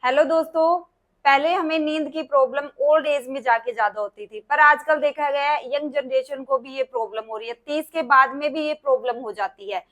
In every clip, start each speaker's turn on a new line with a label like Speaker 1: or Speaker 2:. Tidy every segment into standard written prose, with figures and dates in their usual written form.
Speaker 1: Hello दोस्तों। पहले हमें नींद की प्रॉब्लम ओल्ड एज में जाके ज्यादा होती थी, पर आजकल देखा गया है यंग जनरेशन को भी ये प्रॉब्लम हो रही है। 30 के बाद में भी ये प्रॉब्लम हो जाती है।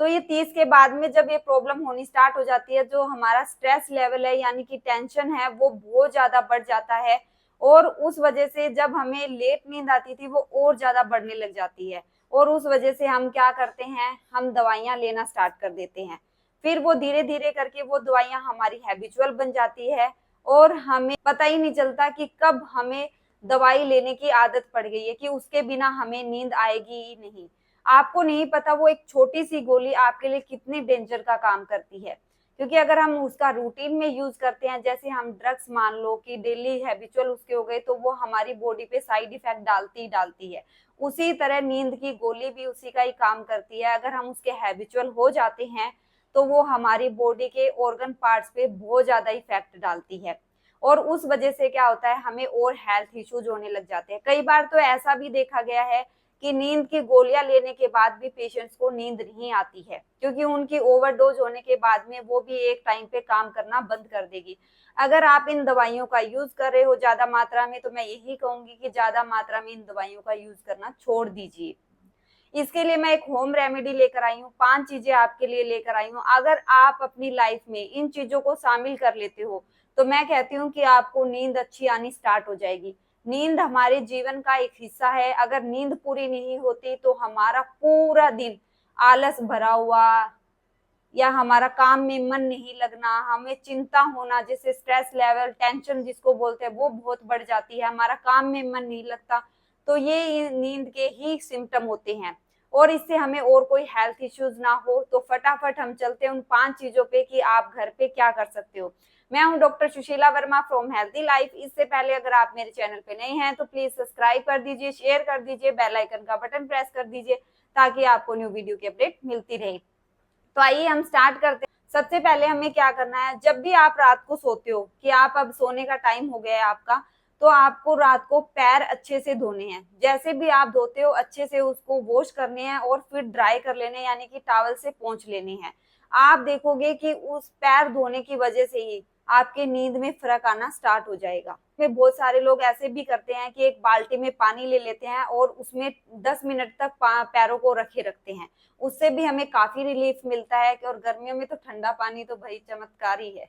Speaker 1: तो ये 30 के बाद में जब ये प्रॉब्लम होनी स्टार्ट हो जाती है, जो हमारा स्ट्रेस लेवल है यानी कि टेंशन है वो बहुत ज्यादा बढ़ जाता है। और उस वजह से जब हमें लेट नींद आती थी वो और ज्यादा बढ़ने लग जाती है। और उस वजह से हम क्या करते हैं, हम दवाइयां लेना स्टार्ट कर देते हैं। फिर वो धीरे धीरे करके वो दवाइयां हमारी हैबिचुअल बन जाती है। और हमें पता ही नहीं चलता कि कब हमें दवाई लेने की आदत पड़ गई है कि उसके बिना हमें नींद आएगी ही नहीं। आपको नहीं पता वो एक छोटी सी गोली आपके लिए कितने डेंजर का काम करती है। क्योंकि अगर हम उसका रूटीन में यूज करते हैं, जैसे हम ड्रग्स मान लो कि डेली हैबिचुअल उसके हो गए, तो वो हमारी बॉडी पे साइड इफेक्ट डालती ही डालती है। उसी तरह नींद की गोली भी उसी का ही काम करती है। अगर हम उसके हैबिचुअल हो जाते हैं तो वो हमारी बॉडी के ऑर्गन पार्ट्स पे बहुत ज्यादा इफेक्ट डालती है। और उस वजह से क्या होता है, हमें और हेल्थ इश्यूज होने लग जाते हैं। कई बार तो ऐसा भी देखा गया है कि नींद की गोलियां लेने के बाद भी पेशेंट्स को नींद नहीं आती है, क्योंकि उनकी ओवरडोज होने के बाद में वो भी एक टाइम पे काम करना बंद कर देगी। अगर आप इन दवाइयों का यूज कर रहे हो ज्यादा मात्रा में, तो मैं यही कहूंगी कि ज्यादा मात्रा में इन दवाइयों का यूज करना छोड़ दीजिए। इसके लिए मैं एक होम रेमेडी लेकर आई हूँ, 5 चीजें आपके लिए लेकर आई हूँ। अगर आप अपनी लाइफ में इन चीजों को शामिल कर लेते हो तो मैं कहती हूँ कि आपको नींद अच्छी आनी स्टार्ट हो जाएगी। नींद हमारे जीवन का एक हिस्सा है। अगर नींद पूरी नहीं होती तो हमारा पूरा दिन आलस भरा हुआ, या हमारा काम में मन नहीं लगना, हमें चिंता होना, जैसे स्ट्रेस लेवल टेंशन जिसको बोलते हैं, वो बहुत बढ़ जाती है, हमारा काम में मन नहीं लगता। तो ये नींद के ही सिम्टम होते हैं। और इससे हमें और कोई हेल्थ इश्यूज ना हो, तो फटाफट हम चलते हैं उन 5 चीजों पे कि आप घर पे क्या कर सकते हो। मैं हूं doctor Sushila Verma from healthy life. इससे पहले अगर आप मेरे चैनल पे नए हैं तो प्लीज सब्सक्राइब कर दीजिए, शेयर कर दीजिए, बेल आइकन का बटन प्रेस कर दीजिए, ताकि आपको न्यू वीडियो की अपडेट मिलती रहे। तो आइए हम स्टार्ट करते हैं। सबसे पहले हमें क्या करना है, जब भी आप रात को सोते हो कि आप अब सोने का टाइम हो गया है आपका, तो आपको रात को पैर अच्छे से धोने हैं। जैसे भी आप धोते हो अच्छे से उसको वॉश करने हैं और फिर ड्राई कर लेने हैं, यानी कि टॉवल से पोंछ लेने हैं। आप देखोगे कि उस पैर धोने की वजह से ही आपके नींद में फर्क आना स्टार्ट हो जाएगा। में बहुत सारे लोग ऐसे भी करते हैं कि एक बाल्टी में पानी ले लेते हैं और उसमें 10 मिनट तक पैरों को रखे रखते हैं। उससे भी हमें काफी रिलीफ मिलता है। कि और गर्मियों में तो ठंडा पानी तो भाई चमत्कार ही है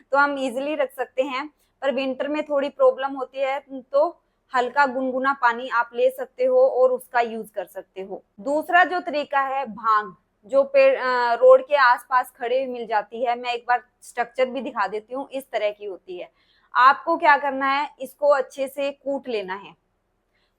Speaker 1: तो हम इजिली रख सकते हैं। पर विंटर में थोड़ी प्रॉब्लम होती है, तो हल्का गुनगुना पानी आप ले सकते हो और उसका यूज कर सकते हो। दूसरा जो तरीका है, भांग, जो पेड़ रोड के आसपास खड़े हुए मिल जाती है। मैं एक बार स्ट्रक्चर भी दिखा देती हूँ, इस तरह की होती है। आपको क्या करना है, इसको अच्छे से कूट लेना है।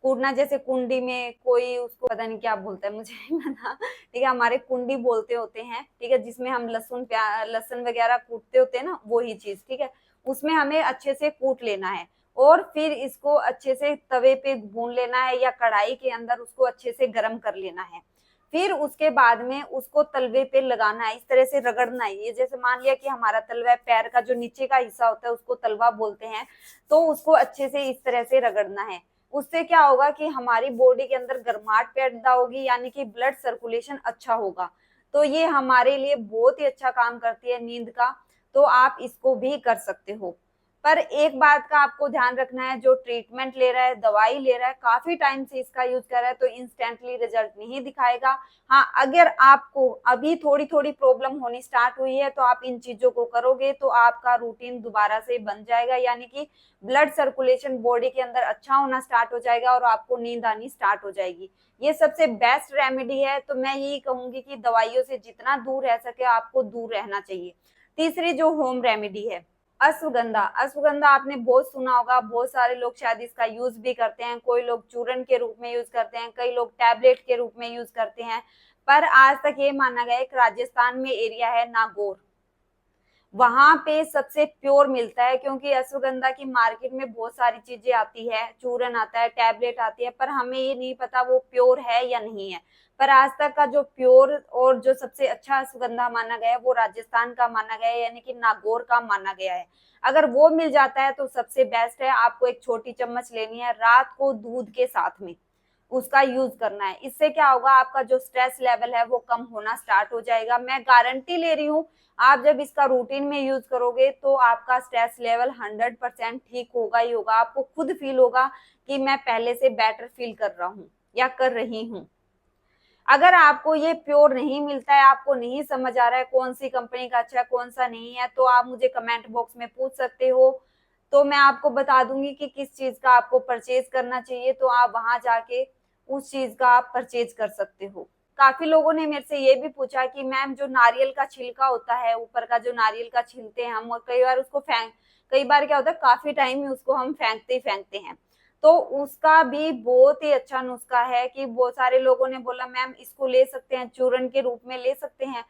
Speaker 1: कूटना जैसे कुंडी में, कोई उसको पता नहीं क्या बोलता है, मुझे नहीं पता, ठीक है, हमारे कुंडी बोलते होते हैं, ठीक है, जिसमें हम लहसुन वगैरह कूटते होते हैं ना, वो ही चीज, ठीक है। उसमें हमें अच्छे से कूट लेना है और फिर इसको अच्छे से तवे पे भून लेना है, या कढ़ाई के अंदर उसको अच्छे से गर्म कर लेना है। फिर उसके बाद में उसको तलवे पे लगाना है, इस तरह से रगड़ना है। ये जैसे मान लिया कि हमारा तलवा, पैर का जो नीचे का हिस्सा होता है उसको तलवा बोलते हैं, तो उसको अच्छे से इस तरह से रगड़ना है। उससे क्या होगा कि हमारी बॉडी के अंदर गर्माहट पैदा होगी, यानी कि ब्लड सर्कुलेशन अच्छा होगा। तो ये हमारे लिए बहुत ही अच्छा काम करती है नींद का। तो आप इसको भी कर सकते हो। पर एक बात का आपको ध्यान रखना है, जो ट्रीटमेंट ले रहा है, दवाई ले रहा है, काफी टाइम से इसका यूज कर रहा है, तो इंस्टेंटली रिजल्ट नहीं दिखाएगा। हाँ, अगर आपको अभी थोड़ी थोड़ी प्रॉब्लम होनी स्टार्ट हुई है तो आप इन चीजों को करोगे तो आपका रूटीन दोबारा से बन जाएगा, यानी कि ब्लड सर्कुलेशन बॉडी के अंदर अच्छा होना स्टार्ट हो जाएगा और आपको नींद आनी स्टार्ट हो जाएगी। ये सबसे बेस्ट रेमेडी है। तो मैं यही कहूंगी कि दवाइयों से जितना दूर रह सके आपको दूर रहना चाहिए। तीसरी जो होम रेमेडी है, अश्वगंधा। अश्वगंधा आपने बहुत सुना होगा, बहुत सारे लोग शायद इसका यूज भी करते हैं। कोई लोग चूर्ण के रूप में यूज करते हैं, कई लोग टैबलेट के रूप में यूज करते हैं। पर आज तक ये माना गया है कि राजस्थान में एरिया है नागौर, वहां पे सबसे प्योर मिलता है। क्योंकि अश्वगंधा की मार्केट में बहुत सारी चीजें आती है, चूर्ण आता है, टैबलेट आती है, पर हमें ये नहीं पता वो प्योर है या नहीं है। पर आज तक का जो प्योर और जो सबसे अच्छा अश्वगंधा माना गया है वो राजस्थान का माना गया है, यानी कि नागौर का माना गया है। अगर वो मिल जाता है तो सबसे बेस्ट है। आपको एक छोटी चम्मच लेनी है रात को दूध के साथ में। उसका यूज करना है। इससे क्या होगा, आपका जो स्ट्रेस लेवल है वो कम होना स्टार्ट हो जाएगा। मैं गारंटी ले रही हूँ, आप जब इसका रूटीन में यूज करोगे तो आपका स्ट्रेस लेवल 100% ठीक होगा ही होगा। आपको खुद फील होगा कि मैं पहले से बेटर फील कर रहा हूँ या कर रही हूँ। अगर आपको ये प्योर नहीं मिलता है, आपको नहीं समझ आ रहा है कौन सी कंपनी का अच्छा है कौन सा नहीं है, तो आप मुझे कमेंट बॉक्स में पूछ सकते हो। तो मैं आपको बता दूंगी कि किस चीज का आपको परचेज करना चाहिए, तो आप वहां जाके उस चीज का आप परचेज कर सकते हो। काफी लोगों ने मेरे से ये भी पूछा कि मैम जो नारियल का छिलका होता है, ऊपर का जो नारियल का छिलते हैं हम, और कई बार उसको फेंक, कई बार क्या होता है काफी टाइम में उसको हम फेंकते ही फेंकते हैं, तो उसका भी बहुत ही अच्छा नुस्खा है कि बहुत सारे लोगों ने बोला मैम इसको ले सकते हैं, चूर्ण के रूप में ले सकते हैं।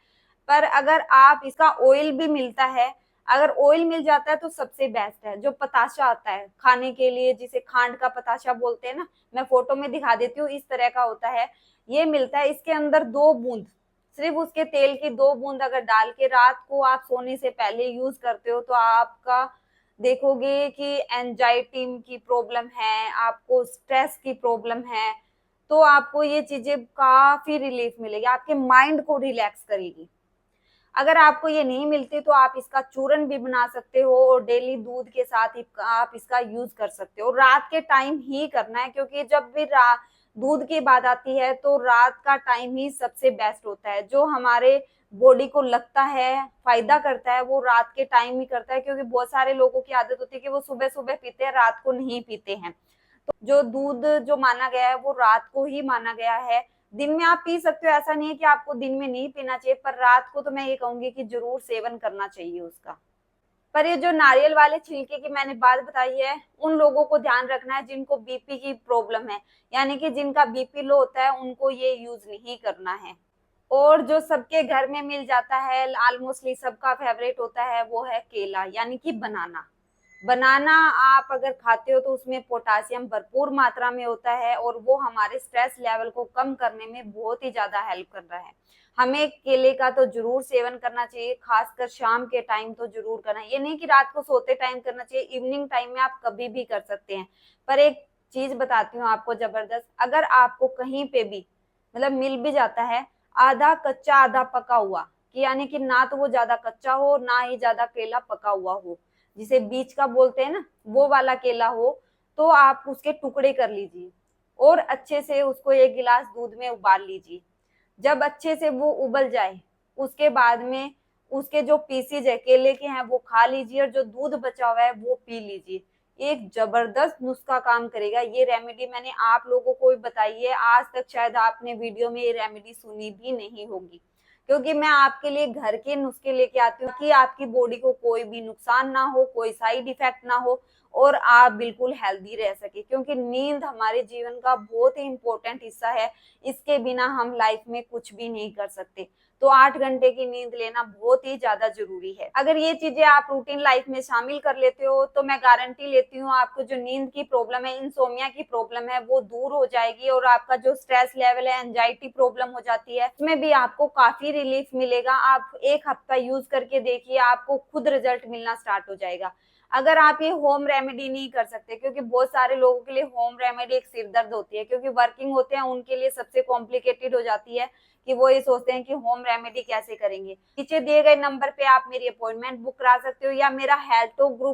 Speaker 1: पर अगर आप इसका ऑयल भी मिलता है, अगर ऑयल मिल जाता है तो सबसे बेस्ट है। जो पताशा आता है खाने के लिए, जिसे खांड का पताशा बोलते हैं ना, मैं फोटो में दिखा देती हूँ, इस तरह का होता है, ये मिलता है। इसके अंदर 2 बूंद, सिर्फ उसके तेल की 2 बूंद अगर डाल के रात को आप सोने से पहले यूज करते हो, तो आपका देखोगे कि एंजाइटी की प्रॉब्लम है, आपको स्ट्रेस की प्रॉब्लम है, तो आपको ये चीजें काफी रिलीफ मिलेगी, आपके माइंड को रिलैक्स करेगी। अगर आपको ये नहीं मिलती तो आप इसका चूरन भी बना सकते हो और डेली दूध के साथ ही आप इसका यूज कर सकते हो। रात के टाइम ही करना है, क्योंकि जब भी दूध की बात आती है तो रात का टाइम ही सबसे बेस्ट होता है। जो हमारे बॉडी को लगता है फायदा करता है वो रात के टाइम ही करता है, क्योंकि बहुत सारे लोगों की आदत होती है कि वो सुबह सुबह पीते हैं, रात को नहीं पीते हैं। तो जो दूध जो माना गया है वो रात को ही माना गया है। दिन में आप पी सकते हो, ऐसा नहीं है कि आपको दिन में नहीं पीना चाहिए, पर रात को तो मैं ये कहूंगी कि जरूर सेवन करना चाहिए उसका। पर ये जो नारियल वाले छिलके की मैंने बात बताई है, उन लोगों को ध्यान रखना है जिनको बीपी की प्रॉब्लम है, यानी कि जिनका बीपी लो होता है उनको ये यूज नहीं करना है। और जो सबके घर में मिल जाता है, ऑलमोस्टली सबका फेवरेट होता है, वो है केला यानी कि बनाना। बनाना आप अगर खाते हो तो उसमें पोटासियम भरपूर मात्रा में होता है, और वो हमारे स्ट्रेस लेवल को कम करने में बहुत ही ज्यादा हेल्प कर रहा है। हमें केले का तो जरूर सेवन करना चाहिए, खासकर शाम के टाइम तो जरूर करना है। ये नहीं कि रात को सोते टाइम करना चाहिए, इवनिंग टाइम में आप कभी भी कर सकते हैं। पर एक चीज बताती हूँ आपको जबरदस्त, अगर आपको कहीं पे भी मतलब मिल भी जाता है आधा कच्चा आधा पका हुआ, कि यानी कि ना तो वो ज्यादा कच्चा हो ना ही ज्यादा केला पका हुआ हो, जिसे बीज का बोलते हैं ना, वो वाला केला हो, तो आप उसके टुकड़े कर लीजिए और अच्छे से उसको 1 गिलास दूध में उबाल लीजिए। जब अच्छे से वो उबल जाए, उसके बाद में उसके जो पीसीज है केले के हैं वो खा लीजिए, और जो दूध बचा हुआ है वो पी लीजिए। एक जबरदस्त नुस्खा काम करेगा। ये रेमेडी मैंने आप लोगों को भी बताई है, आज तक शायद आपने वीडियो में ये रेमेडी सुनी भी नहीं होगी, क्योंकि मैं आपके लिए घर के नुस्खे लेके आती हूँ कि आपकी बॉडी को कोई भी नुकसान ना हो, कोई साइड इफेक्ट ना हो, और आप बिल्कुल हेल्दी रह सके। क्योंकि नींद हमारे जीवन का बहुत ही इंपॉर्टेंट हिस्सा है, इसके बिना हम लाइफ में कुछ भी नहीं कर सकते। तो 8 घंटे की नींद लेना बहुत ही ज्यादा जरूरी है। अगर ये चीजें आप रूटीन लाइफ में शामिल कर लेते हो तो मैं गारंटी लेती हूँ आपको जो नींद की प्रॉब्लम है, इंसोमिया की प्रॉब्लम है, वो दूर हो जाएगी, और आपका जो स्ट्रेस लेवल है, एंजाइटी प्रॉब्लम हो जाती है, उसमें भी आपको काफी रिलीफ मिलेगा। आप 1 हफ्ता यूज करके देखिए, आपको खुद रिजल्ट मिलना स्टार्ट हो जाएगा। अगर आप ये होम रेमेडी नहीं कर सकते, क्योंकि बहुत सारे लोगों के लिए होम रेमेडी एक सिरदर्द होती है, क्योंकि वर्किंग होते हैं उनके लिए सबसे कॉम्प्लिकेटेड हो जाती है कि वो ये सोचते हैं कि होम रेमेडी कैसे करेंगे। नीचे दिए गए नंबर पे आप मेरी अपॉइंटमेंट बुक करा सकते हो, या मेरा हेल्थ टॉक ग्रुप